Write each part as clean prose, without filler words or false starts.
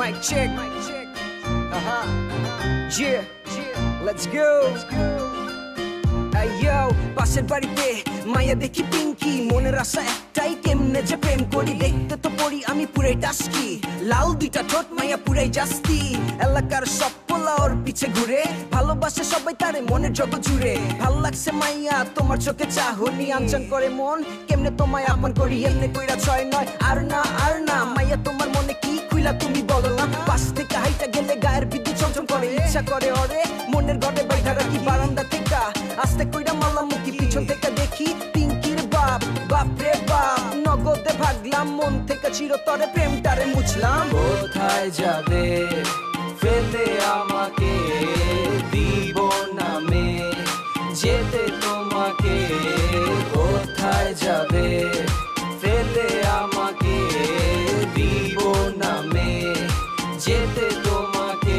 Mic check. Yeah, let's go. Yo, পাশের বাড়িতে মায়া দেখি পিঙ্কি, মনের আশা একটাই কেমনে যে প্রেম করি। দেখতে তো পড়ি আমি পুরাই টাস্কি, লাল দুইটা ঠোঁট মায়া পুরাই জাস্তি। এলাকার সব পোলা ওর পিছে ঘুরে, ভালোবাসে সবাই তারে মনের জগৎ জুড়ে। ভাল লাগছে মাইয়া তোমার চোখে চাহনি, আনচান করে মন কেমনে তোমায় আপন করি। এমনি কইরা ছয় নয় আর না মাইয়া তোমার মনে কি খুইলা তুমি বলো না। পাশ থেকে হাইটা গেলে গায়ের বিদ্যুৎ চমচম করে, ইচ্ছা করে ওরে মনের ঘরে বাইধা রাখি। বারান্দা থেকে আস্তে কইরা মালামুখী, পিছন থেকে দেখি পিঙ্কির বাপ, বাপ রে বাপ। নগদে ভাগলাম মন থেকে চিরতরে প্রেমটারে মুছলাম। কোথায় যাবে ফেলে আমাকে, দিব নামে যেতে তোমাকে। কোথায় যাবে ফেলে আমাকে, দিব নামে যেতে তোমাকে।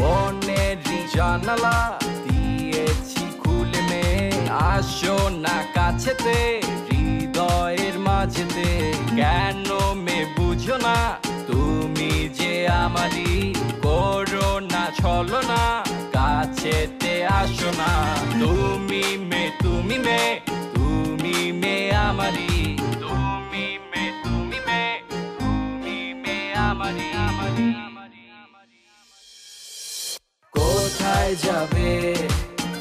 মনের জানালা দিয়েছি খুলে, মে আসো না কাছেতে, হৃদয়ের মাঝেতে। কেন মে বুঝো না তুমি যে আমারই, করো না ছলনা কাছেতে আসো না। তুমি মে তুমি মে তুমি মে আমারই, তুমি মে তুমি মে তুমি মে আমারই। কোথায় যাবে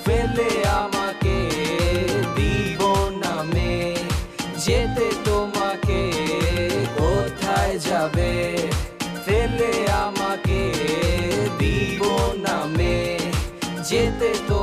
ফেলে আমাকে, দিব নামে যেতে তোমাকে। কোথায় যাবে ফেলে আমাকে, দিব নামে যেতে তো